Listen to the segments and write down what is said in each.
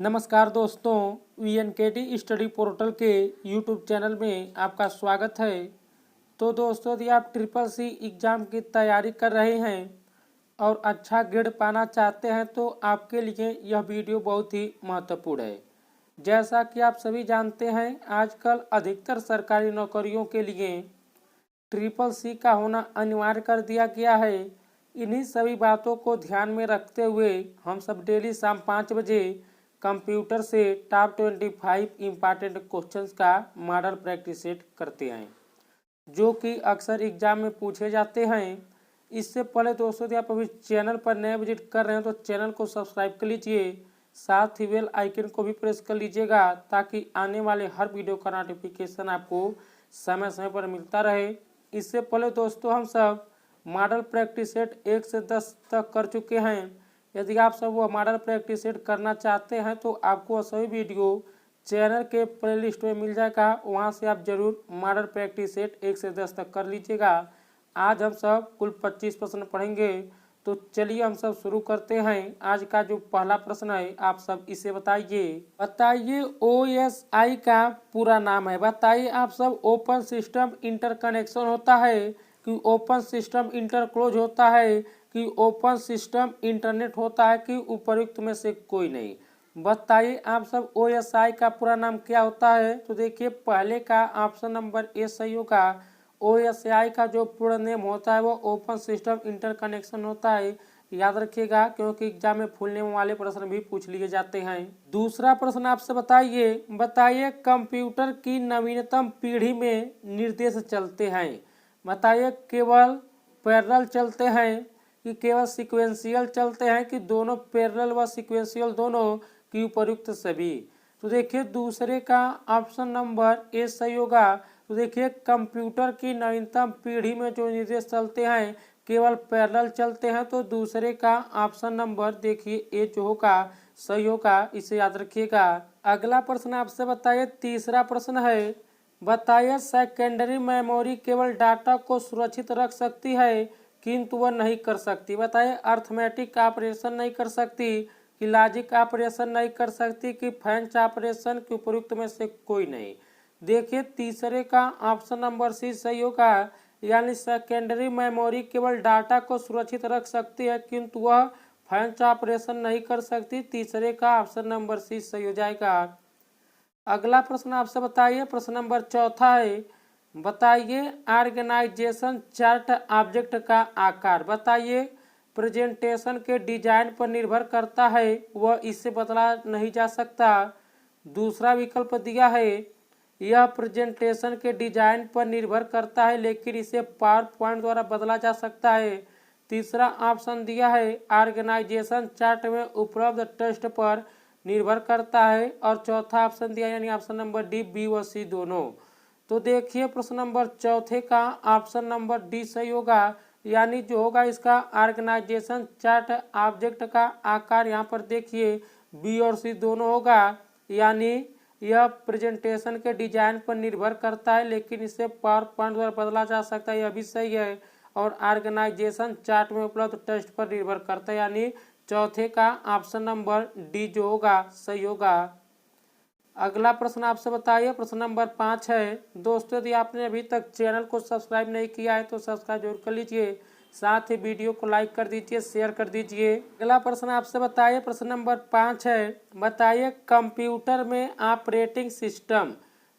नमस्कार दोस्तों, VNKT study portal के यूट्यूब चैनल में आपका स्वागत है। तो दोस्तों, यदि आप CCC एग्ज़ाम की तैयारी कर रहे हैं और अच्छा ग्रेड पाना चाहते हैं तो आपके लिए यह वीडियो बहुत ही महत्वपूर्ण है। जैसा कि आप सभी जानते हैं, आजकल अधिकतर सरकारी नौकरियों के लिए CCC का होना अनिवार्य कर दिया गया है। इन्हीं सभी बातों को ध्यान में रखते हुए हम सब डेली शाम 5 बजे कंप्यूटर से टॉप 25 इम्पॉर्टेंट क्वेश्चंस का मॉडल प्रैक्टिस सेट करते हैं, जो कि अक्सर एग्जाम में पूछे जाते हैं। इससे पहले दोस्तों, यदि आप अभी चैनल पर नए विजिट कर रहे हैं तो चैनल को सब्सक्राइब कर लीजिए, साथ ही बेल आइकन को भी प्रेस कर लीजिएगा ताकि आने वाले हर वीडियो का नोटिफिकेशन आपको समय समय पर मिलता रहे। इससे पहले दोस्तों, हम सब मॉडल प्रैक्टिस सेट 1 से 10 तक कर चुके हैं। यदि आप सब वो मॉडल प्रैक्टिस सेट करना चाहते हैं तो आपको सभी वीडियो चैनल के प्लेलिस्ट में मिल जाएगा, वहां से आप जरूर मॉडल प्रैक्टिस सेट 1 से 10 तक कर लीजिएगा। आज हम सब कुल 25 प्रश्न पढ़ेंगे, तो चलिए हम सब शुरू करते हैं। आज का जो पहला प्रश्न है, आप सब इसे बताइए OSI का पूरा नाम है। बताइए आप सब, ओपन सिस्टम इंटरकनेक्शन होता है कि ओपन सिस्टम इंटरक्लोज होता है कि ओपन सिस्टम इंटरनेट होता है कि उपयुक्त में से कोई नहीं। बताइए आप सब, OSI का पूरा नाम क्या होता है। तो देखिए, पहले का ऑप्शन नंबर ए सही होगा। OSI का जो पूरा नेम होता है वो ओपन सिस्टम इंटरकनेक्शन होता है। याद रखिएगा, क्योंकि एग्जाम में फुल नेम वाले प्रश्न भी पूछ लिए जाते हैं। दूसरा प्रश्न आपसे बताइए कंप्यूटर की नवीनतम पीढ़ी में निर्देश चलते हैं। बताइए, केवल पैरेलल चलते हैं कि केवल सीक्वेंशियल चलते हैं कि दोनों पैरेलल व सीक्वेंशियल दोनों की उपयुक्त सभी। तो देखिए, दूसरे का ऑप्शन नंबर ए सही होगा। तो देखिए, कंप्यूटर की नवीनतम पीढ़ी में जो निर्देश चलते हैं केवल पैरेलल चलते हैं, तो दूसरे का ऑप्शन नंबर देखिए ए जो होगा सही होगा, इसे याद रखिएगा। अगला प्रश्न आपसे बताइए, तीसरा प्रश्न है, बताइए सेकेंडरी मेमोरी केवल डाटा को सुरक्षित रख सकती है किंतु वह नहीं कर सकती। बताइए, अर्थमेटिक ऑपरेशन नहीं कर सकती कि लॉजिक ऑपरेशन नहीं कर सकती कि फैंच ऑपरेशन की उपयुक्त में से कोई नहीं। देखिए, तीसरे का ऑप्शन नंबर सी सही होगा, यानी सेकेंडरी मेमोरी केवल डाटा को सुरक्षित रख सकती है किंतु वह फैंच ऑपरेशन नहीं कर सकती। तीसरे का ऑप्शन नंबर सी सही हो जाएगा। अगला प्रश्न आपसे बताइए, प्रश्न नंबर चौथा है, बताइए ऑर्गेनाइजेशन चार्ट ऑब्जेक्ट का आकार। बताइए, प्रेजेंटेशन के डिजाइन पर निर्भर करता है, वह इससे बदला नहीं जा सकता। दूसरा विकल्प दिया है, यह प्रेजेंटेशन के डिजाइन पर निर्भर करता है लेकिन इसे पावर पॉइंट द्वारा बदला जा सकता है। तीसरा ऑप्शन दिया है, ऑर्गेनाइजेशन चार्ट में उपलब्ध टेक्स्ट पर निर्भर करता है। और चौथा ऑप्शन दिया, यानी ऑप्शन नंबर डी, बी व सी दोनों। तो देखिए, प्रश्न नंबर चौथे का ऑप्शन नंबर डी सही होगा, यानी जो होगा इसका ऑर्गेनाइजेशन चार्ट ऑब्जेक्ट का आकार यहाँ पर देखिए बी और सी दोनों होगा, यानी यह प्रेजेंटेशन के डिजाइन पर निर्भर करता है लेकिन इसे पावर पॉइंट द्वारा बदला जा सकता है, यह भी सही है। और ऑर्गेनाइजेशन चार्ट में उपलब्ध टेक्स्ट पर निर्भर करता है, यानी चौथे का ऑप्शन नंबर डी जो होगा सही होगा। अगला प्रश्न आपसे बताइए, प्रश्न नंबर 5 है। दोस्तों, यदि आपने अभी तक चैनल को सब्सक्राइब नहीं किया है तो सब्सक्राइब जरूर कर लीजिए, साथ ही वीडियो को लाइक कर दीजिए, शेयर कर दीजिए। अगला प्रश्न आपसे बताइए, प्रश्न नंबर 5 है, बताइए कंप्यूटर में ऑपरेटिंग सिस्टम,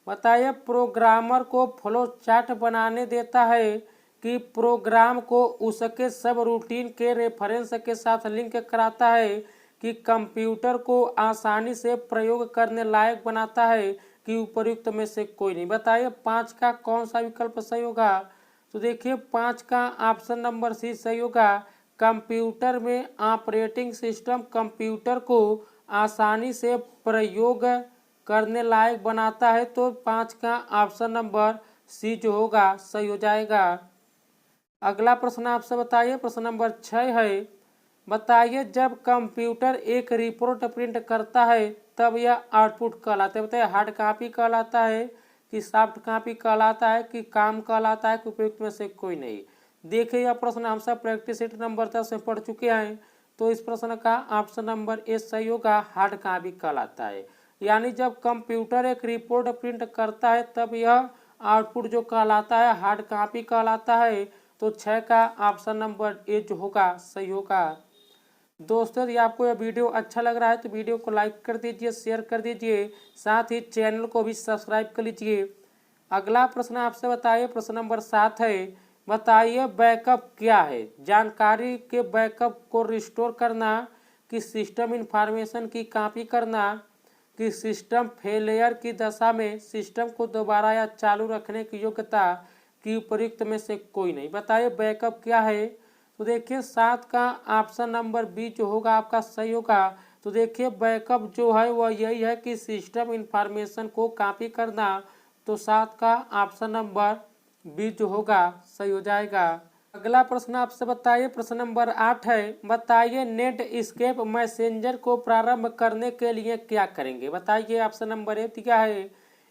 बताइए प्रोग्रामर को फ्लो चार्ट बनाने देता है कि प्रोग्राम को उसके सब रूटीन के रेफरेंस के साथ लिंक कराता है कि कंप्यूटर को आसानी से प्रयोग करने लायक बनाता है कि उपयुक्त में से कोई नहीं। बताइए 5 का कौन सा विकल्प सही होगा। तो देखिए, 5 का ऑप्शन नंबर सी सही होगा। कंप्यूटर में ऑपरेटिंग सिस्टम कंप्यूटर को आसानी से प्रयोग करने लायक बनाता है, तो 5 का ऑप्शन नंबर सी जो होगा सही हो जाएगा। अगला प्रश्न आपसे बताइए, प्रश्न नंबर 6 है, बताइए जब कंप्यूटर एक रिपोर्ट प्रिंट करता है तब यह आउटपुट कहलाता है। बताइए, हार्ड कॉपी कहलाता है कि सॉफ्ट कॉपी कहलाता है कि काम कहलाता है कि उपयुक्त में से कोई नहीं। देखिए, यह प्रश्न हम सब प्रैक्टिस सेट नंबर 10 में पढ़ चुके हैं। तो इस प्रश्न का ऑप्शन नंबर ए सही होगा, हार्ड कॉपी कहलाता है। यानी जब कंप्यूटर एक रिपोर्ट प्रिंट करता है तब यह आउटपुट जो कहलाता है हार्ड कॉपी कहलाता है। तो 6 का ऑप्शन नंबर ए जो होगा सही होगा। दोस्तों यदि आपको यह वीडियो अच्छा लग रहा है तो वीडियो को लाइक कर दीजिए, शेयर कर दीजिए, साथ ही चैनल को भी सब्सक्राइब कर लीजिए। अगला प्रश्न आपसे बताइए, प्रश्न नंबर 7 है, बताइए बैकअप क्या है। जानकारी के बैकअप को रिस्टोर करना, कि सिस्टम इंफॉर्मेशन की कॉपी करना, कि सिस्टम फेलियर की दशा में सिस्टम को दोबारा या चालू रखने की योग्यता, की उपयुक्त में से कोई नहीं। बताइए बैकअप क्या है। तो देखिए 7 का ऑप्शन नंबर बी जो होगा आपका सही होगा। तो देखिए बैकअप जो है वह यही है कि सिस्टम इंफॉर्मेशन को कॉपी करना। तो 7 का ऑप्शन नंबर बी जो होगा सही हो जाएगा। अगला प्रश्न आपसे बताइए, प्रश्न नंबर 8 है, बताइए नेट एस्केप मैसेंजर को प्रारंभ करने के लिए क्या करेंगे। बताइए ऑप्शन नंबर ए क्या है,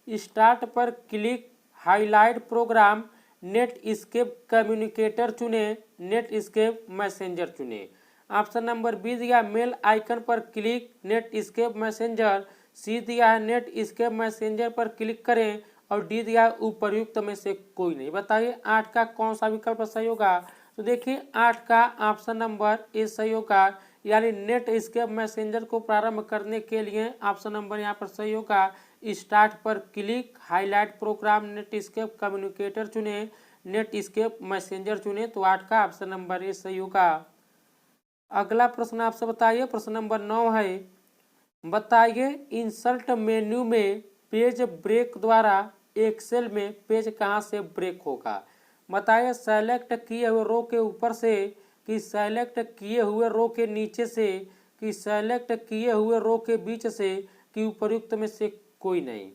स्टार्ट पर click, highlight program, Netscape communicator चुने, नेट एस्केप मैसेंजर चुने। ऑप्शन नंबर बी दिया मेल आइकन पर click, Netscape messenger. C दिया है नेट एस्केप मैसेंजर पर क्लिक करें, और डी दिया उपर्युक्त में से कोई नहीं। बताइए 8 का कौन सा विकल्प सही होगा। तो देखिए 8 का ऑप्शन नंबर ए सही होगा, यानी नेट एस्केप मैसेंजर को प्रारंभ करने के लिए ऑप्शन नंबर यहाँ पर सही होगा। स्टार्ट पर click, highlight program, Netscape communicator चुने, नेट एस्केप मैसेंजर चुने। तो 8 का ऑप्शन नंबर ए सही होगा। अगला प्रश्न आपसे बताइए, प्रश्न नंबर 9 है, बताइए इंसर्ट मेन्यू में पेज ब्रेक द्वारा एक्सेल में पेज कहाँ से ब्रेक होगा। बताइए सेलेक्ट किए हुए रो के ऊपर से, कि सेलेक्ट किए हुए रो के नीचे से, कि सेलेक्ट किए हुए रो के बीच से, कि उपर्युक्त में से कोई नहीं।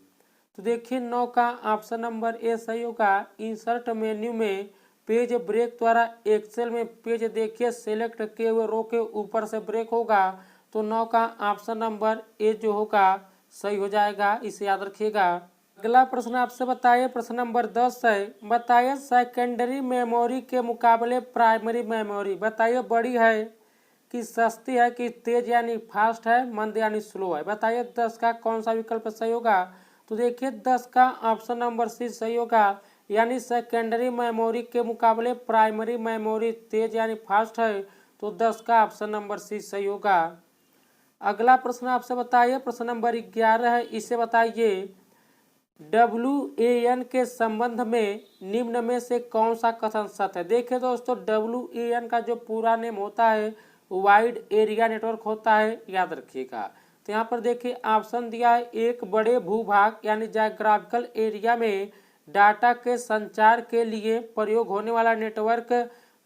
तो देखिए 9 का ऑप्शन नंबर ए सही होगा। इंसर्ट मेन्यू में पेज ब्रेक द्वारा एक्सेल में पेज देखिए सेलेक्ट किए हुए रो के ऊपर से ब्रेक होगा। तो 9 का ऑप्शन नंबर ए जो होगा सही हो जाएगा, इसे याद रखिएगा। अगला प्रश्न आपसे बताइए, प्रश्न नंबर 10 है, बताइए सेकेंडरी मेमोरी के मुकाबले प्राइमरी मेमोरी बताइए बड़ी है कि सस्ती है, कि तेज यानी फास्ट है, मंद यानी स्लो है। बताइए 10 का कौन सा विकल्प सही होगा। तो देखिए 10 का ऑप्शन नंबर सी सही होगा, यानी सेकेंडरी मेमोरी के मुकाबले प्राइमरी मेमोरी तेज यानी फास्ट है। तो 10 का ऑप्शन नंबर सी सही होगा। अगला प्रश्न आपसे बताइए, प्रश्न नंबर 11 है, इसे बताइए WAN के संबंध में निम्न में से कौन सा कथन सत्य है। देखिए दोस्तों WAN का जो पूरा नेम होता है वाइड एरिया नेटवर्क होता है, याद रखिएगा। तो यहाँ पर देखिए ऑप्शन दिया है, एक बड़े भूभाग यानी ज्योग्राफिकल एरिया में डाटा के संचार के लिए प्रयोग होने वाला नेटवर्क।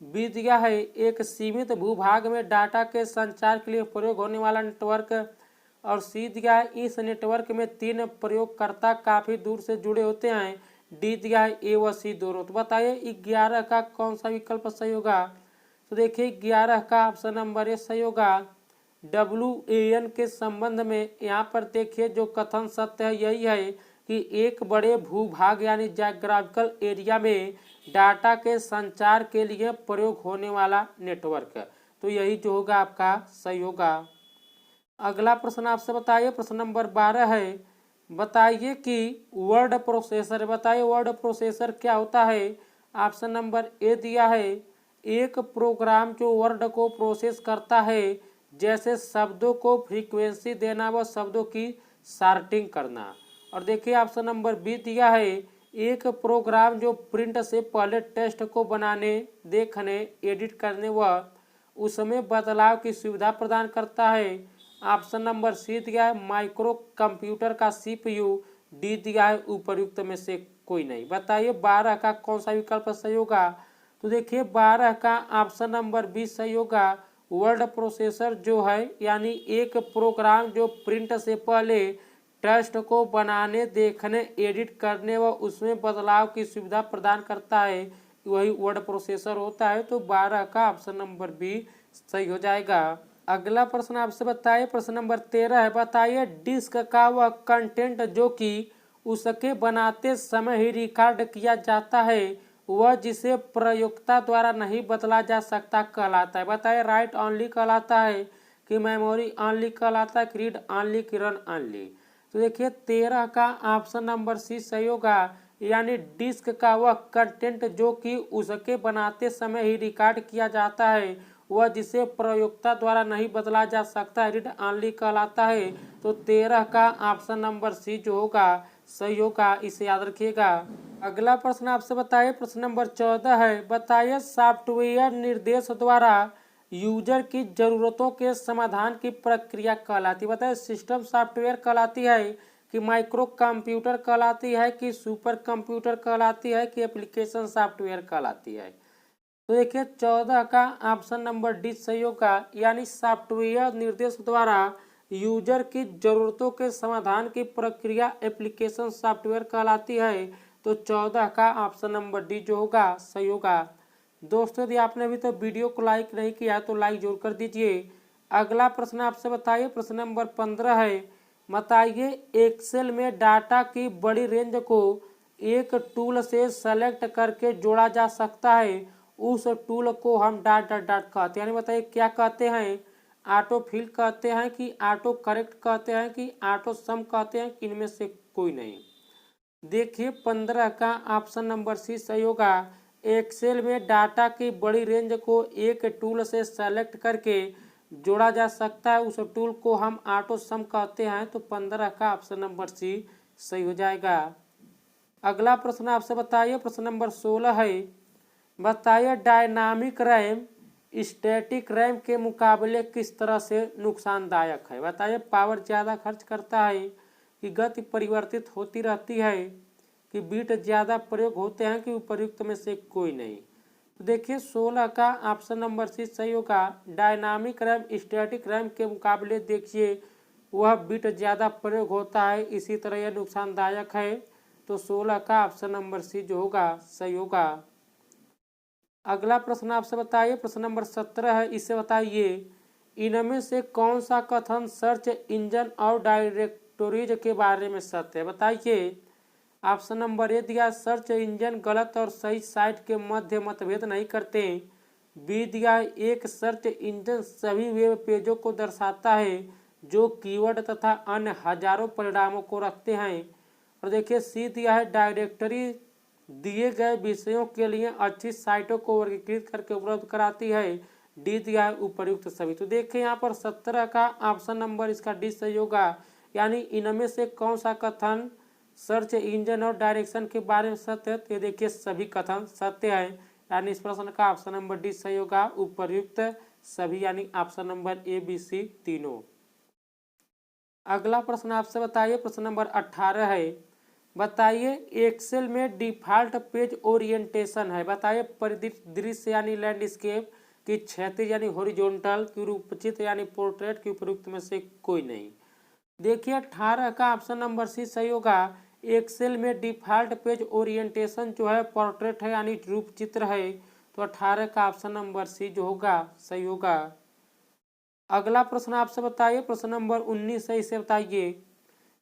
बी दिया है, एक सीमित भूभाग में डाटा के संचार के लिए प्रयोग होने वाला नेटवर्क। और सी दिया है, इस नेटवर्क में 3 प्रयोगकर्ता काफी दूर से जुड़े होते हैं। डी दिया है ए व सी दोनों। तो बताइए 11 का कौन सा विकल्प सही होगा। तो देखिए 11 का ऑप्शन नंबर ए सही होगा। WAN के संबंध में यहाँ पर देखिए जो कथन सत्य है यही है कि एक बड़े भूभाग यानी ज्योग्राफिकल एरिया में डाटा के संचार के लिए प्रयोग होने वाला नेटवर्क। तो यही जो होगा आपका सही होगा। अगला प्रश्न आपसे बताइए, प्रश्न नंबर 12 है, बताइए कि वर्ड प्रोसेसर, बताइए वर्ड प्रोसेसर क्या होता है। ऑप्शन नंबर ए दिया है, एक प्रोग्राम जो वर्ड को प्रोसेस करता है, जैसे शब्दों को फ्रीक्वेंसी देना व शब्दों की सॉर्टिंग करना। और देखिए ऑप्शन नंबर बी दिया है, एक प्रोग्राम जो प्रिंट से पहले टेक्स्ट को बनाने, देखने, एडिट करने व उसमें बदलाव की सुविधा प्रदान करता है। ऑप्शन नंबर सी दिया है, माइक्रो कंप्यूटर का CPU। डी दिया है उपर्युक्त में से कोई नहीं। बताइए 12 का कौन सा विकल्प सही होगा। तो देखिए 12 का ऑप्शन नंबर बी सही होगा। वर्ड प्रोसेसर जो है यानी एक प्रोग्राम जो प्रिंट से पहले टेक्स्ट को बनाने, देखने, एडिट करने व उसमें बदलाव की सुविधा प्रदान करता है, वही वर्ड प्रोसेसर होता है। तो 12 का ऑप्शन नंबर बी सही हो जाएगा। अगला प्रश्न आपसे बताइए, प्रश्न नंबर 13 है, बताइए डिस्क का वह कंटेंट जो कि उसके बनाते समय ही रिकॉर्ड किया जाता है वह जिसे प्रयोक्ता द्वारा नहीं बदला जा सकता कहलाता है। बताइए राइट ऑनली कहलाता है कि मेमोरी ऑनली कहलाता है, कि रीड ऑनली, कि रन ऑनली। तो देखिए 13 का ऑप्शन नंबर सी सही होगा, यानी डिस्क का वह कंटेंट जो कि उसके बनाते समय ही रिकॉर्ड किया जाता है, वह जिसे प्रयोक्ता द्वारा नहीं बदला जा सकता है, रीड ऑनली कहलाता है। तो 13 का ऑप्शन नंबर सी जो होगा सही होगा, इसे याद रखिएगा। अगला प्रश्न आपसे बताइए, प्रश्न नंबर 14 है, बताइए सॉफ्टवेयर निर्देश द्वारा यूजर की जरूरतों के समाधान की प्रक्रिया कहलाती है। बताइए सिस्टम सॉफ्टवेयर कहलाती है, कि माइक्रो कंप्यूटर कहलाती है, कि सुपर कंप्यूटर कहलाती है, कि एप्लीकेशन सॉफ्टवेयर कहलाती है। तो देखिए 14 का ऑप्शन नंबर डी सही होगा, यानी सॉफ्टवेयर निर्देश द्वारा यूजर की जरूरतों के समाधान की प्रक्रिया एप्लीकेशन सॉफ्टवेयर कहलाती है। तो 14 का ऑप्शन नंबर डी जो होगा सही होगा। दोस्तों यदि आपने अभी तो वीडियो को लाइक नहीं किया तो लाइक जरूर कर दीजिए। अगला प्रश्न आपसे बताइए, प्रश्न नंबर 15 है, बताइए एक्सेल में डाटा की बड़ी रेंज को एक टूल से सेलेक्ट करके जोड़ा जा सकता है, उस टूल को हम डॉट डॉट डॉट कहते हैं। यानी बताइए क्या कहते हैं, ऑटो फिल कहते हैं, कि ऑटो करेक्ट कहते हैं, कि ऑटो सम कहते हैं, कि इनमें से कोई नहीं। देखिए 15 का ऑप्शन नंबर सी सही होगा। एक्सेल में डाटा की बड़ी रेंज को एक टूल से सेलेक्ट करके जोड़ा जा सकता है, उस टूल को हम ऑटो सम कहते हैं। तो 15 का ऑप्शन नंबर सी सही हो जाएगा। अगला प्रश्न आपसे बताइए, प्रश्न नंबर 16 है, बताइए डायनामिक रैम स्टैटिक रैम के मुकाबले किस तरह से नुकसानदायक है। बताइए पावर ज़्यादा खर्च करता है, कि गति परिवर्तित होती रहती है, कि बीट ज़्यादा प्रयोग होते हैं, कि उपर्युक्त में से कोई नहीं। तो देखिए 16 का ऑप्शन नंबर सी सही होगा। डायनामिक रैम स्टैटिक रैम के मुकाबले देखिए वह बीट ज़्यादा प्रयोग होता है, इसी तरह यह नुकसानदायक है। तो 16 का ऑप्शन नंबर सी जो होगा सही होगा। अगला प्रश्न आपसे बताइए, प्रश्न नंबर 17 है, इसे बताइए इनमें से कौन सा कथन सर्च इंजन और डायरेक्टरीज के बारे में सत्य है। बताइए ऑप्शन नंबर ए दिया, सर्च इंजन गलत और सही साइट के मध्य मतभेद नहीं करते। बी दिया, एक सर्च इंजन सभी वेब पेजों को दर्शाता है जो कीवर्ड तथा अन्य हजारों परिणामों को रखते हैं। और देखिए सी दिया है, डायरेक्टरी दिए गए विषयों के लिए अच्छी साइटों को वर्गीकृत करके उपलब्ध कराती है। डी दिया है, उपर्युक्त सभी। तो देखिए यहाँ पर 17 का ऑप्शन नंबर इसका डी सही होगा, यानी इनमें से कौन सा कथन सर्च इंजन और डायरेक्शन के बारे में सत्य है। तो देखिए सभी कथन सत्य है, यानी इस प्रश्न का ऑप्शन नंबर डी सही होगा, उपर्युक्त सभी, यानी option number A B C तीनों। अगला प्रश्न आपसे बताइए, प्रश्न नंबर 18 है, बताइए एक्सेल में डिफॉल्ट पेज ओरिएंटेशन है। बताइए परिदृश्य यानी लैंडस्केप, की क्षैतिज यानी हॉरिजॉन्टल, की रूपचित यानी पोर्ट्रेट, की उपयुक्त में से कोई नहीं। देखिए 18 का ऑप्शन नंबर सी सही होगा। एक्सेल में डिफॉल्ट पेज ओरिएंटेशन जो है पोर्ट्रेट है, यानी रूप चित्र है। तो 18 का ऑप्शन नंबर सी जो होगा सही होगा। अगला प्रश्न आपसे बताइए, प्रश्न नंबर 19 है, इसे बताइए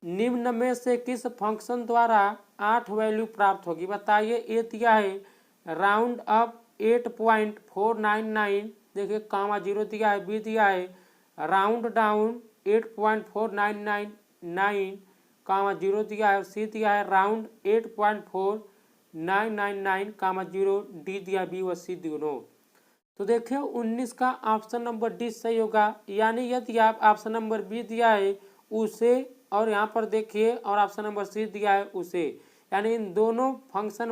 निम्न में से किस फंक्शन द्वारा 8 वैल्यू प्राप्त होगी। बताइए ए दिया है, राउंड अप 8.499, देखिए कामा 0 दिया है। बी दिया है, राउंड डाउन 8.4999, कामा 0 दिया है। सी दिया है, राउंड 8.4999, कामा 0। डी दिया, बी व सी दोनों। तो देखिए 19 का ऑप्शन नंबर डी सही होगा, यानी यदि आप ऑप्शन नंबर बी दिया है उसे, और यहाँ पर देखिए और ऑप्शन नंबर सी दिया है उसे, यानी इन दोनों फंक्शन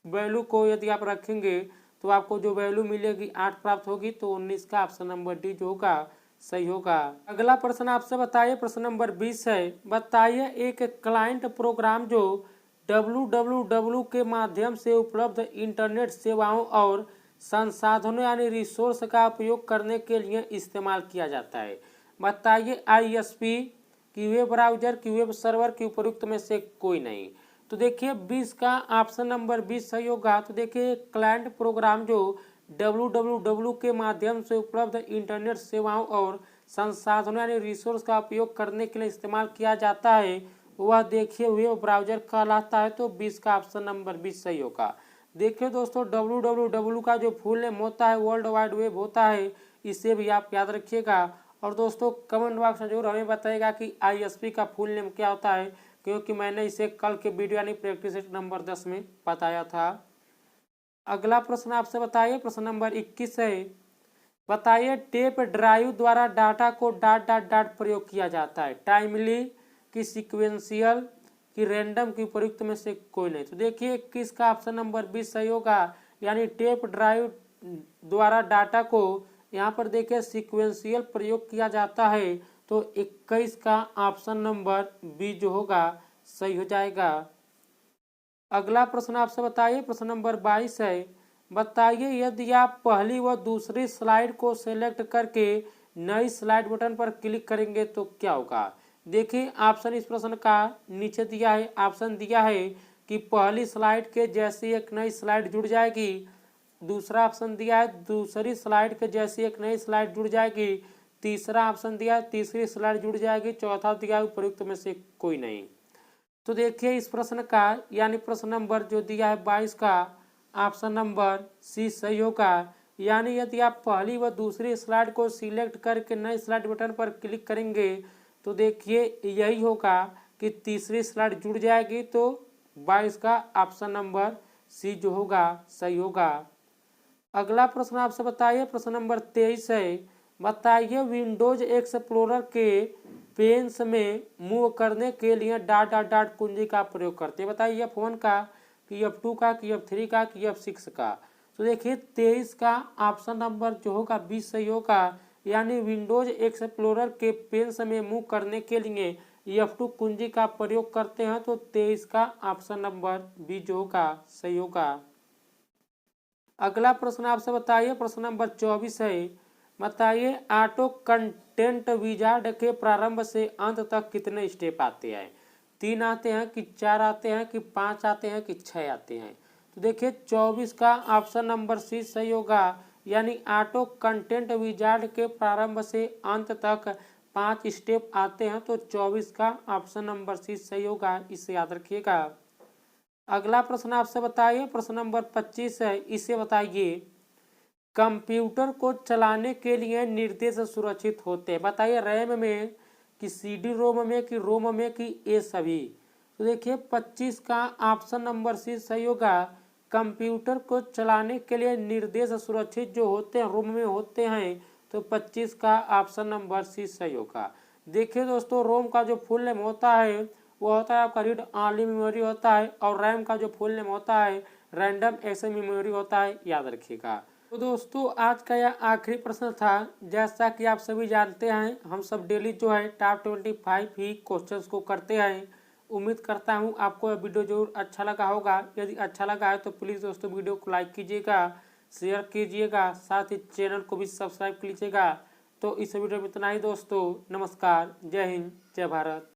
वैल्यू को यदि आप रखेंगे तो आपको जो वैल्यू मिलेगी 8 प्राप्त होगी। तो 19 का ऑप्शन नंबर डी जो होगा सही होगा। अगला प्रश्न आपसे बताइए, प्रश्न नंबर 20 है, बताइए एक क्लाइंट प्रोग्राम जो www के माध्यम से उपलब्ध इंटरनेट सेवाओं और संसाधनों यानी रिसोर्स का उपयोग करने के लिए इस्तेमाल किया जाता है। बताइए ISP, की वेब ब्राउजर, की वेब सर्वर, की उपयुक्त में से कोई नहीं। तो देखिए 20 का ऑप्शन नंबर 20 सही होगा। तो देखिए क्लाइंट प्रोग्राम जो www के माध्यम से उपलब्ध इंटरनेट सेवाओं और संसाधनों यानी रिसोर्स का उपयोग करने के लिए इस्तेमाल किया जाता है, वह देखिए वेब ब्राउजर कहलाता है। तो 20 का ऑप्शन नंबर 20 सही होगा। देखिए दोस्तों, www का जो फुल नेम होता है वर्ल्ड वाइड वेब होता है, इसे भी आप याद रखिएगा। और दोस्तों कमेंट बॉक्स में जरूर हमें बताइएगा कि ISP का फुल नेम क्या होता है, क्योंकि मैंने इसे कल के वीडियो यानी प्रैक्टिस सेट नंबर 10 में बताया था। अगला प्रश्न आपसे बताइए, प्रश्न नंबर 21 है। बताइए टेप ड्राइव द्वारा डाटा को डाट डाट डाट प्रयोग किया जाता है, टाइमली कि सीक्वेंशियल कि रैंडम की उपयुक्त में से कोई नहीं। तो देखिए किसका ऑप्शन नंबर 20 सही होगा, यानी टेप ड्राइव द्वारा डाटा को यहाँ पर देखिए सीक्वेंशियल प्रयोग किया जाता है, तो 21 का ऑप्शन नंबर बी जो होगा सही हो जाएगा। अगला प्रश्न आपसे बताइए, प्रश्न नंबर 22 है। बताइए यदि आप पहली व दूसरी स्लाइड को सेलेक्ट करके नई स्लाइड बटन पर क्लिक करेंगे तो क्या होगा। देखिए ऑप्शन इस प्रश्न का नीचे दिया है। ऑप्शन दिया है कि पहली स्लाइड के जैसी एक नई स्लाइड जुड़ जाएगी। दूसरा ऑप्शन दिया है दूसरी स्लाइड के जैसी एक नई स्लाइड जुड़ जाएगी। तीसरा ऑप्शन दिया है तीसरी स्लाइड जुड़ जाएगी। चौथा दिया है उपयुक्त में से कोई नहीं। तो देखिए इस प्रश्न का यानी प्रश्न नंबर जो दिया है 22 का ऑप्शन नंबर सी सही होगा। यानी यदि आप पहली व दूसरी स्लाइड को सिलेक्ट करके नए स्लाइड बटन पर क्लिक करेंगे तो देखिए यही होगा कि तीसरी स्लाइड जुड़ जाएगी। तो 22 का ऑप्शन नंबर सी जो होगा सही होगा। अगला प्रश्न आपसे बताइए, प्रश्न नंबर 23 है। बताइए विंडोज एक्सप्लोरर के पेन्स में मूव करने के लिए डाट डाट डाट कुंजी का प्रयोग करते हैं। बताइए F1 का कि F2 का कि F3 का कि F6 का। तो देखिए 23 का ऑप्शन नंबर जो होगा 20 सही होगा। यानी विंडोज एक्सप्लोरर के पेन्स में मूव करने के लिए F2 कुंजी का प्रयोग करते हैं। तो 23 का ऑप्शन नंबर बी जो होगा सही होगा। अगला प्रश्न आपसे बताइए, प्रश्न नंबर 24 है। बताइए ऑटो कंटेंट विजार्ड के प्रारंभ से अंत तक कितने स्टेप आते हैं। 3 आते हैं कि 4 आते हैं कि 5 आते हैं कि 6 आते हैं। तो देखिए 24 का ऑप्शन नंबर सी सही होगा। यानी ऑटो कंटेंट विजार्ड के प्रारंभ से अंत तक 5 स्टेप आते हैं। तो 24 का ऑप्शन नंबर सी सही होगा, इसे याद रखिएगा। अगला प्रश्न आपसे बताइए, प्रश्न नंबर 25 है। इसे बताइए कंप्यूटर को चलाने के लिए निर्देश सुरक्षित होते हैं। बताइए रैम में कि CD रोम में कि रोम में कि ये सभी। तो देखिए 25 का ऑप्शन नंबर सी सही होगा। कंप्यूटर को चलाने के लिए निर्देश सुरक्षित जो होते हैं रोम में होते हैं। तो 25 का ऑप्शन नंबर सी सही होगा। देखिए दोस्तों रोम का जो फुल नेम होता है वो होता है आपका रीड ऑनली मेमोरी होता है, और रैम का जो फुल नेम होता है रैंडम एक्सेस मेमोरी होता है, याद रखिएगा। तो दोस्तों आज का यह आखिरी प्रश्न था। जैसा कि आप सभी जानते हैं हम सब डेली जो है टॉप 25 ही क्वेश्चंस को करते हैं। उम्मीद करता हूं आपको यह वीडियो जरूर अच्छा लगा होगा। यदि अच्छा लगा है तो प्लीज़ दोस्तों वीडियो को लाइक कीजिएगा, शेयर कीजिएगा, साथ ही चैनल को भी सब्सक्राइब कीजिएगा। तो इस वीडियो में इतना ही दोस्तों। नमस्कार, जय हिंद, जय भारत।